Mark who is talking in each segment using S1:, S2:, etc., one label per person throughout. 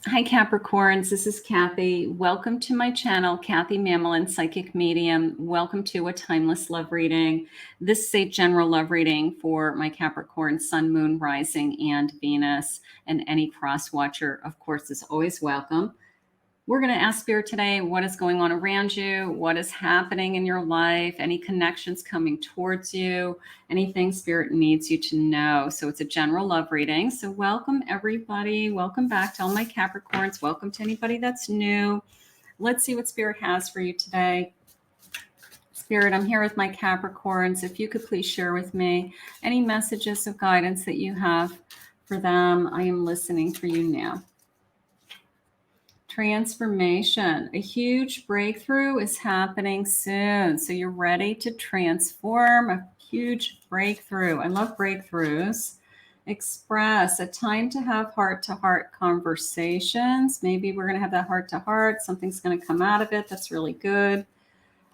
S1: Hi, Capricorns. This is Kathy. Welcome to my channel, Kathy Mamolen, Psychic Medium. Welcome to a timeless love reading. This is a general love reading for my Capricorn, Sun, Moon, Rising, and Venus. And any cross watcher, of course, is always welcome. We're going to ask Spirit today what is going on around you, what is happening in your life, any connections coming towards you, anything Spirit needs you to know. So it's a general love reading. So welcome, everybody. Welcome back to all my Capricorns. Welcome to anybody that's new. Let's see what Spirit has for you today. Spirit, I'm here with my Capricorns. If you could please share with me any messages of guidance that you have for them. I am listening for you now. Transformation. A huge breakthrough is happening soon. So you're ready to transform. A huge breakthrough. I love breakthroughs. Express. A time to have heart-to-heart conversations. Maybe we're going to have that heart-to-heart. Something's going to come out of it. That's really good.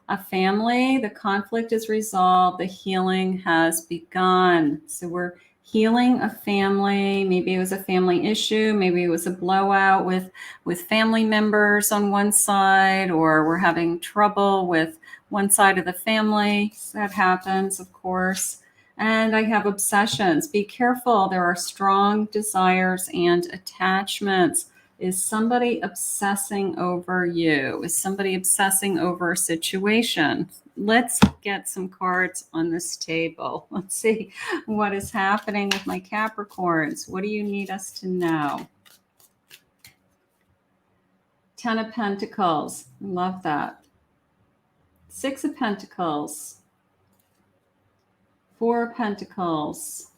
S1: A family. The conflict is resolved. The healing has begun. So we're healing a family. Maybe it was a family issue. Maybe it was a blowout with family members on one side, or we're having trouble with one side of the family. That happens, of course. And I have obsessions. Be careful. There are strong desires and attachments. Is somebody obsessing over you? Is somebody obsessing over a situation? Let's get some cards on this table. Let's see what is happening with my Capricorns. What do you need us to know? Ten of Pentacles. Love that. Six of Pentacles. Four of Pentacles.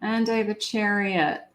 S1: And I have a Chariot.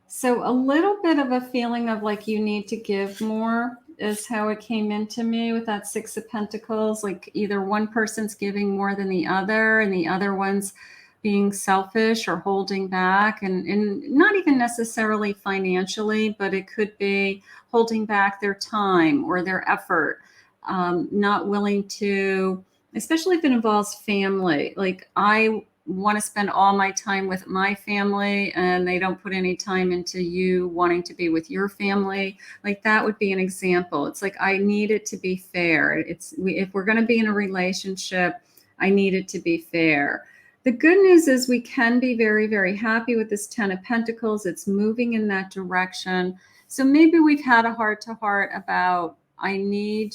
S1: So a little bit of a feeling of like you need to give more is how it came into me with that Six of Pentacles. Like either one person's giving more than the other and the other one's being selfish or holding back, and not even necessarily financially, but it could be holding back their time or their effort, not willing to, especially if it involves family. Like I want to spend all my time with my family and they don't put any time into you wanting to be with your family. Like that would be an example. It's like, I need it to be fair. If we're going to be in a relationship, I need it to be fair. The good news is we can be very, very happy with this Ten of Pentacles. It's moving in that direction. So maybe we've had a heart-to-heart about, I need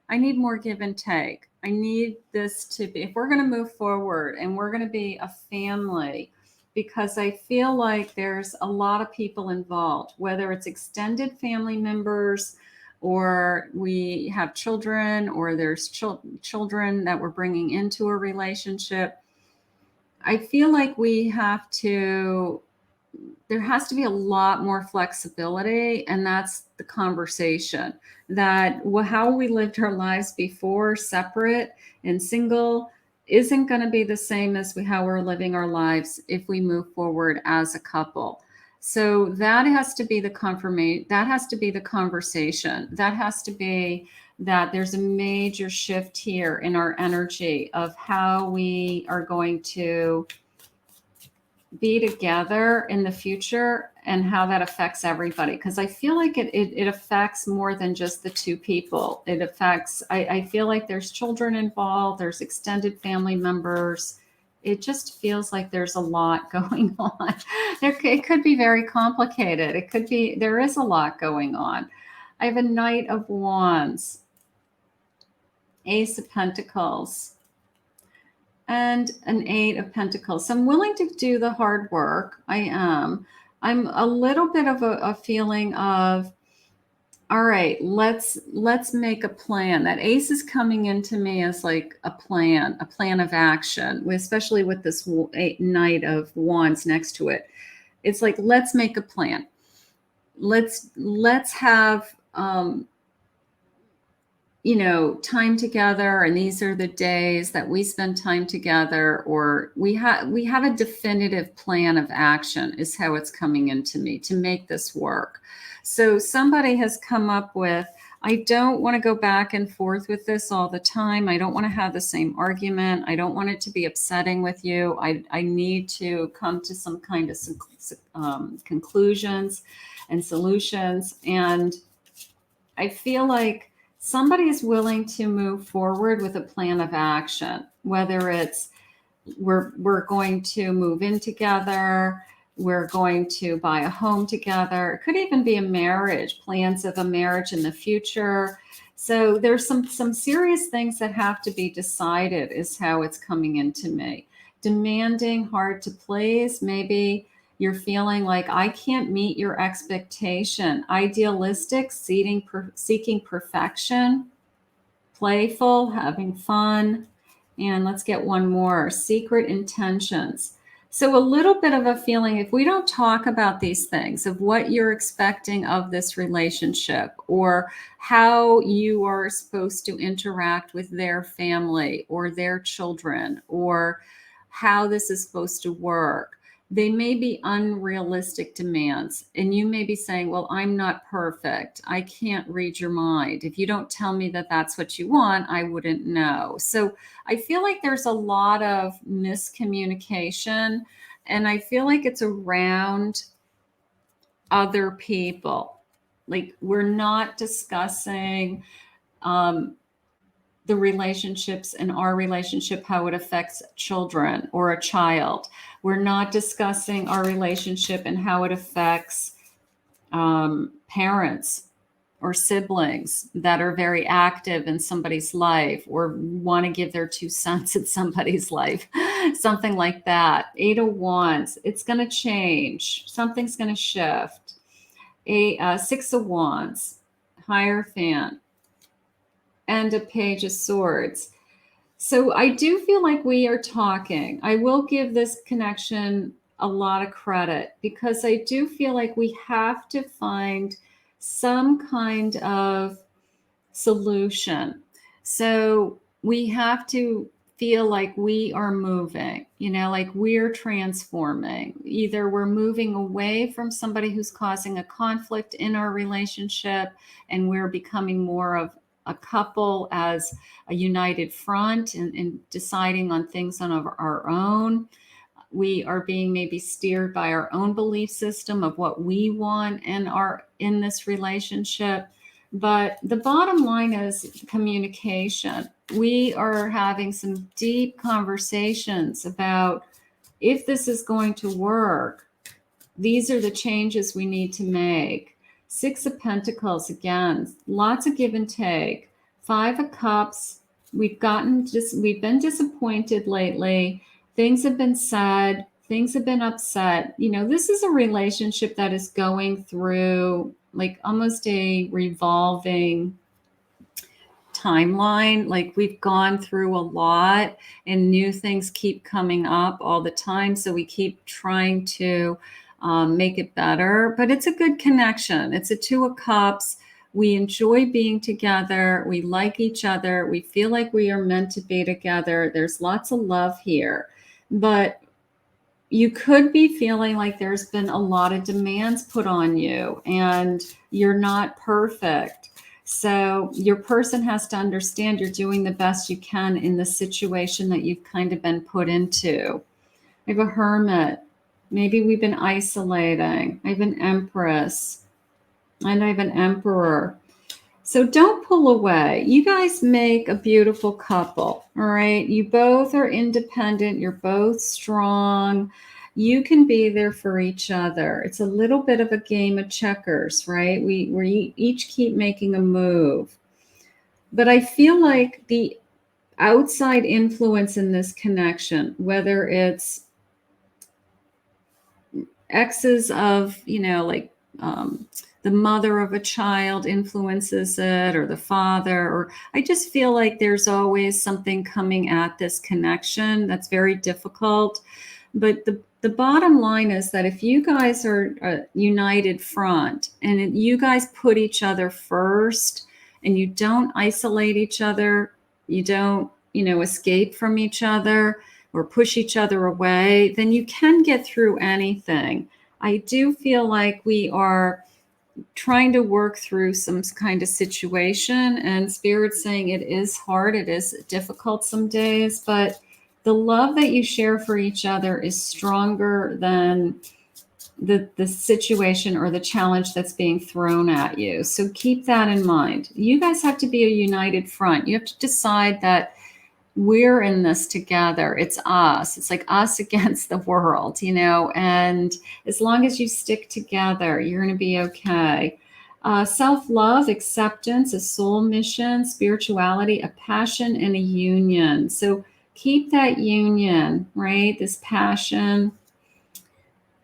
S1: more give and take. I need this to be, if we're going to move forward and we're going to be a family, because I feel like there's a lot of people involved, whether it's extended family members or we have children or there's children that we're bringing into a relationship. I feel like there has to be a lot more flexibility, and that's the conversation. That how we lived our lives before, separate and single, isn't going to be the same as how we're living our lives if we move forward as a couple. So that has to be the confirmation. That has to be the conversation. That has to be that there's a major shift here in our energy of how we are going to be together in the future and how that affects everybody. Because I feel like it affects more than just the two people. It affects, I feel like there's children involved, there's extended family members. It just feels like there's a lot going on. It could be very complicated. There is a lot going on. I have a Knight of Wands, Ace of Pentacles, and an Eight of Pentacles. So I'm willing to do the hard work. I am. I'm a little bit of a feeling of, all right, let's make a plan. That Ace is coming into me as like a plan of action, especially with this Knight of Wands next to it. It's like, let's make a plan. Let's have, time together, and these are the days that we spend time together, or we have a definitive plan of action is how it's coming into me to make this work. So somebody has come up with I don't want to go back and forth with this all the time. I don't want to have the same argument. I don't want it to be upsetting with you. I need to come to some kind of conclusions and solutions. And I feel like somebody is willing to move forward with a plan of action, whether it's we're going to move in together, we're going to buy a home together. It could even be a marriage, plans of a marriage in the future. So there's some serious things that have to be decided, is how it's coming into me. Demanding, hard to please. Maybe you're feeling like I can't meet your expectation. Idealistic, seeking perfection. Playful, having fun. And let's get one more. Secret intentions. So a little bit of a feeling, if we don't talk about these things, of what you're expecting of this relationship, or how you are supposed to interact with their family or their children, or how this is supposed to work, they may be unrealistic demands. And you may be saying, well, I'm not perfect. I can't read your mind. If you don't tell me that that's what you want, I wouldn't know. So I feel like there's a lot of miscommunication, and I feel like it's around other people. Like, we're not discussing the relationships in our relationship, how it affects children or a child. We're not discussing our relationship and how it affects parents or siblings that are very active in somebody's life, or want to give their 2 cents in somebody's life, something like that. 8 of Wands, it's going to change. Something's going to shift. 6 of Wands, Hierophant, and a Page of Swords. So I do feel like we are talking. I will give this connection a lot of credit, because I do feel like we have to find some kind of solution. So we have to feel like we are moving, like we're transforming. Either we're moving away from somebody who's causing a conflict in our relationship, and we're becoming more of a couple as a united front, and deciding on things on our own. We are being maybe steered by our own belief system of what we want and are in this relationship. But the bottom line is communication. We are having some deep conversations about, if this is going to work, these are the changes we need to make. 6 of Pentacles, again, lots of give and take. 5 of Cups, we've been disappointed lately. Things have been said, things have been upset. This is a relationship that is going through like almost a revolving timeline. Like, we've gone through a lot, and new things keep coming up all the time. So we keep trying to make it better, but it's a good connection. It's a 2 of Cups. We enjoy being together. We like each other. We feel like we are meant to be together. There's lots of love here, but you could be feeling like there's been a lot of demands put on you, and you're not perfect. So your person has to understand you're doing the best you can in the situation that you've kind of been put into. I have a Hermit. Maybe we've been isolating. I have an Empress, and I have an Emperor. So don't pull away. You guys make a beautiful couple, all right? You both are independent. You're both strong. You can be there for each other. It's a little bit of a game of checkers, right? We each keep making a move. But I feel like the outside influence in this connection, whether it's exes of, the mother of a child influences it, or the father, or I just feel like there's always something coming at this connection that's very difficult. But the bottom line is that if you guys are a united front, and you guys put each other first, and you don't isolate each other, you don't, escape from each other or push each other away, then you can get through anything. I do feel like we are trying to work through some kind of situation, and Spirit's saying it is hard, it is difficult some days, but the love that you share for each other is stronger than the situation or the challenge that's being thrown at you. So keep that in mind. You guys have to be a united front. You have to decide that we're in this together. It's us. It's like us against the world, and as long as you stick together, you're going to be okay. Self-love, acceptance, a soul mission, spirituality, a passion, and a union. So keep that union, right? This passion.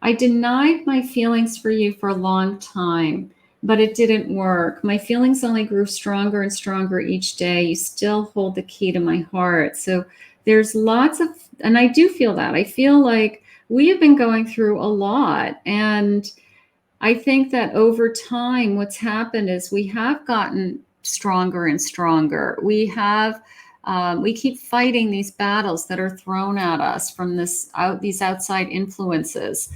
S1: I denied my feelings for you for a long time, but it didn't work. My feelings only grew stronger and stronger each day. You still hold the key to my heart. So there's lots of, and I do feel that. I feel like we have been going through a lot. And I think that over time, what's happened is we have gotten stronger and stronger. We keep fighting these battles that are thrown at us from these outside influences.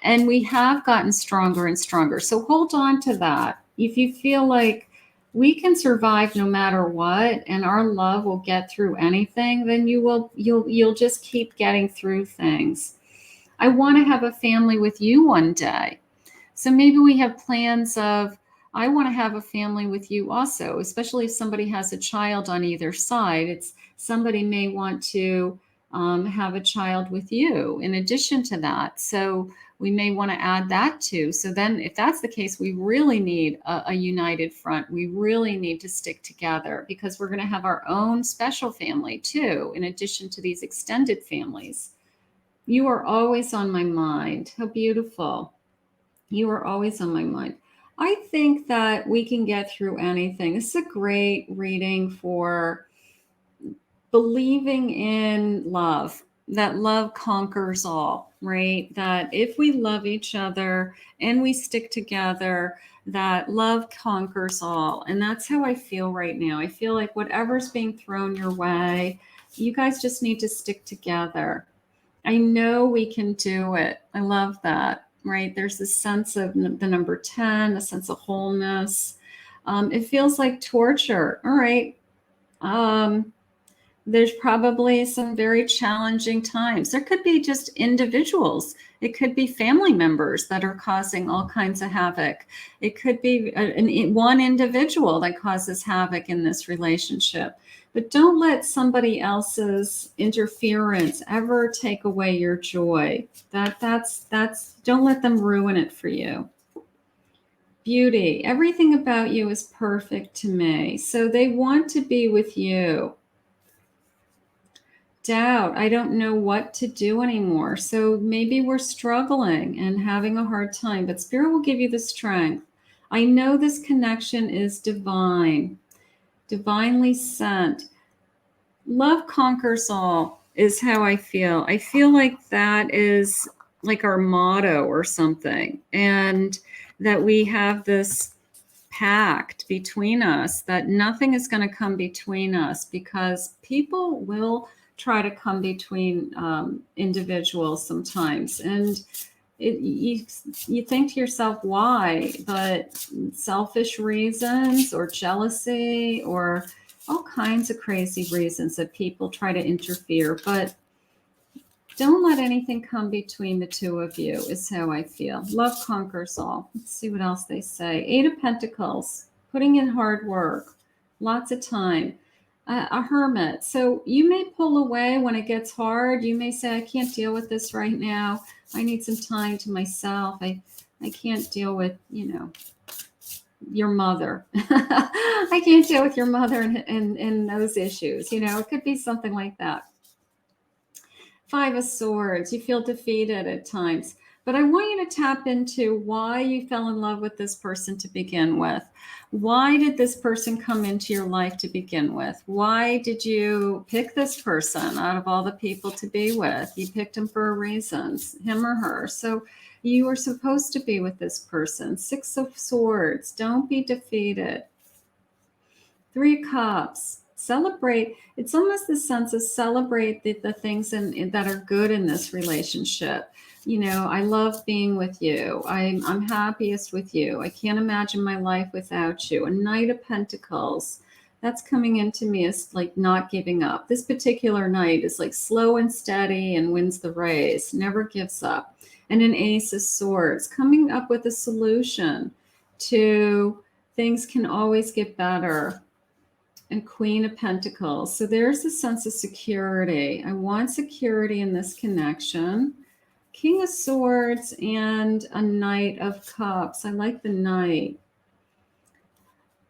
S1: And we have gotten stronger and stronger. So hold on to that. If you feel like we can survive no matter what, and our love will get through anything, then you'll just keep getting through things. I want to have a family with you one day. So maybe we have plans of, I want to have a family with you also, especially if somebody has a child on either side. Somebody may want to have a child with you in addition to that. So we may want to add that too. So then if that's the case, we really need a united front. We really need to stick together because we're going to have our own special family too, in addition to these extended families. You are always on my mind. How beautiful. You are always on my mind. I think that we can get through anything. This is a great reading for believing in love, that love conquers all, right? That if we love each other and we stick together, that love conquers all. And that's how I feel right now. I feel like whatever's being thrown your way, you guys just need to stick together. I know we can do it. I love that, right? There's this sense of the number 10, a sense of wholeness. It feels like torture. All right. There's probably some very challenging times. There could be just individuals. It could be family members that are causing all kinds of havoc. It could be one individual that causes havoc in this relationship. But don't let somebody else's interference ever take away your joy. Don't let them ruin it for you. Beauty. Everything about you is perfect to me. So they want to be with you. Doubt. I don't know what to do anymore. So maybe we're struggling and having a hard time, but Spirit will give you the strength. I know this connection is divine, divinely sent. Love conquers all is how I feel. I feel like that is like our motto or something, and that we have this pact between us that nothing is going to come between us, because people will try to come between individuals sometimes. And you think to yourself, why? But selfish reasons or jealousy or all kinds of crazy reasons that people try to interfere. But don't let anything come between the two of you is how I feel. Love conquers all. Let's see what else they say. 8 of Pentacles, putting in hard work, lots of time. A hermit. So you may pull away when it gets hard. You may say, I can't deal with this right now. I need some time to myself. I can't deal with, your mother. I can't deal with your mother and those issues. It could be something like that. 5 of Swords. You feel defeated at times. But I want you to tap into why you fell in love with this person to begin with. Why did this person come into your life to begin with? Why did you pick this person out of all the people to be with? You picked him for a reason, him or her. So you were supposed to be with this person. 6 of Swords. Don't be defeated. 3 of Cups. Celebrate. It's almost the sense of celebrate the things that are good in this relationship. You know, I love being with you. I'm happiest with you. I can't imagine my life without you. A Knight of Pentacles. That's coming into me as like not giving up. This particular knight is like slow and steady and wins the race, never gives up. And an Ace of Swords, coming up with a solution to things can always get better. And Queen of Pentacles. So there's a sense of security. I want security in this connection. King of Swords and a Knight of Cups. I like the Knight.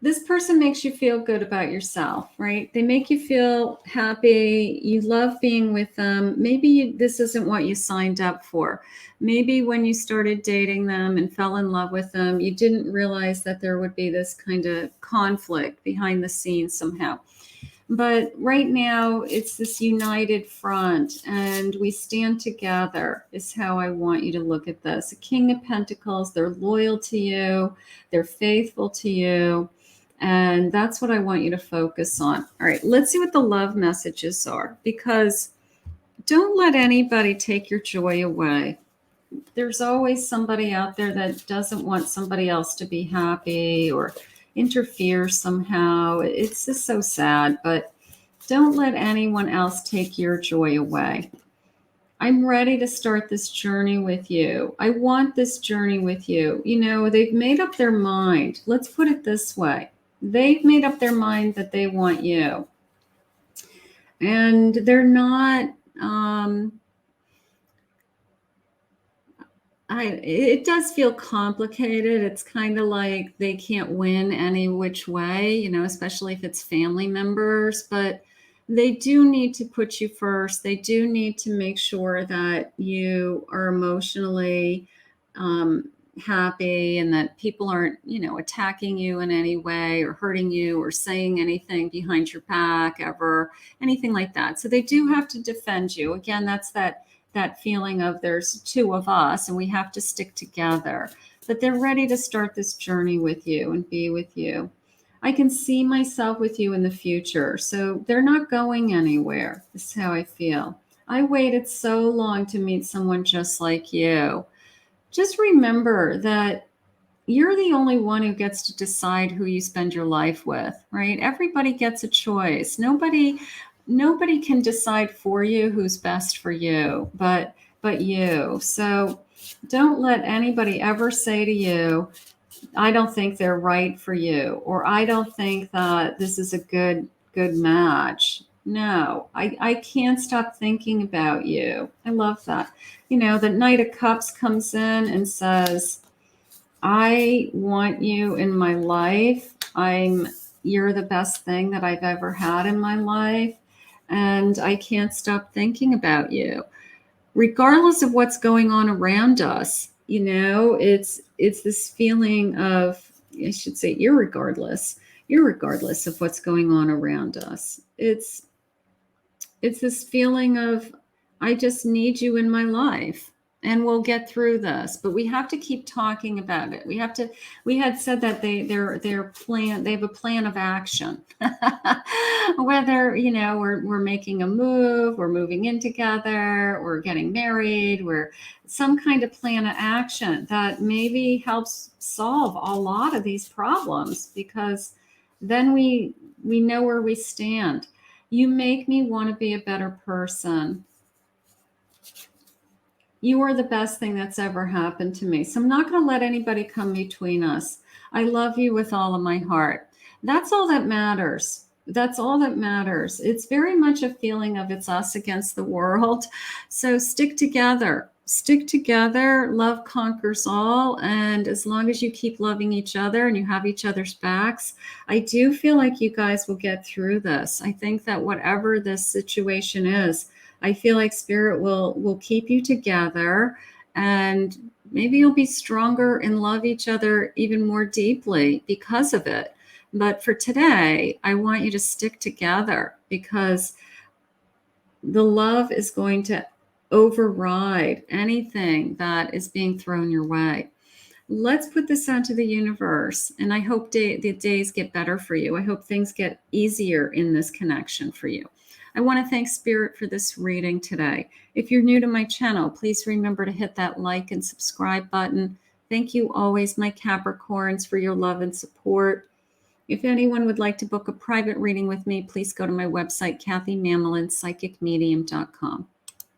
S1: This person makes you feel good about yourself, right? They make you feel happy. You love being with them. Maybe this isn't what you signed up for. Maybe when you started dating them and fell in love with them, you didn't realize that there would be this kind of conflict behind the scenes somehow. But right now, it's this united front, and we stand together is how I want you to look at this. A King of Pentacles, they're loyal to you. They're faithful to you. And that's what I want you to focus on. All right, let's see what the love messages are, because don't let anybody take your joy away. There's always somebody out there that doesn't want somebody else to be happy or interfere somehow. It's just so sad, but don't let anyone else take your joy away. I'm ready to start this journey with you. I want this journey with you. You know, they've made up their mind. Let's put it this way. They've made up their mind that they want you. And they're not, it does feel complicated. It's kind of like they can't win any which way, you know, especially if it's family members, but they do need to put you first. They do need to make sure that you are emotionally happy and that people aren't, you know, attacking you in any way or hurting you or saying anything behind your back ever, anything like that. So they do have to defend you. Again, that's that feeling of there's two of us and we have to stick together. But they're ready to start this journey with you and be with you. I can see myself with you in the future. So they're not going anywhere. This is how I feel. I waited so long to meet someone just like you. Just remember that you're the only one who gets to decide who you spend your life with, right? Everybody gets a choice. Nobody can decide for you who's best for you, but you. So don't let anybody ever say to you, I don't think they're right for you, or I don't think that this is a good match. No, I can't stop thinking about you. I love that. You know, the Knight of Cups comes in and says, I want you in my life. You're the best thing that I've ever had in my life. And I can't stop thinking about you. Regardless of what's going on around us, you know, it's this feeling of, I should say, irregardless of what's going on around us. It's this feeling of, I just need you in my life and we'll get through this. But we have to keep talking about it. We had said that they have a plan of action. Whether, you know, we're making a move, we're moving in together, we're getting married, we're some kind of plan of action that maybe helps solve a lot of these problems, because then we know where we stand. You make me want to be a better person. You are the best thing that's ever happened to me. So I'm not going to let anybody come between us. I love you with all of my heart. That's all that matters. That's all that matters. It's very much a feeling of it's us against the world. So stick together. Stick together. Love conquers all. And as long as you keep loving each other and you have each other's backs, I do feel like you guys will get through this. I think that whatever this situation is, I feel like Spirit will keep you together, and maybe you'll be stronger and love each other even more deeply because of it. But for today, I want you to stick together, because the love is going to override anything that is being thrown your way. let's put this out to the universe. And I hope the days get better for you. I hope things get easier in this connection for you. I want to thank Spirit for this reading today. If you're new to my channel, please remember to hit that like and subscribe button. Thank you always, my Capricorns, for your love and support. If anyone would like to book a private reading with me, please go to my website, KathyMamolen, psychicmedium.com.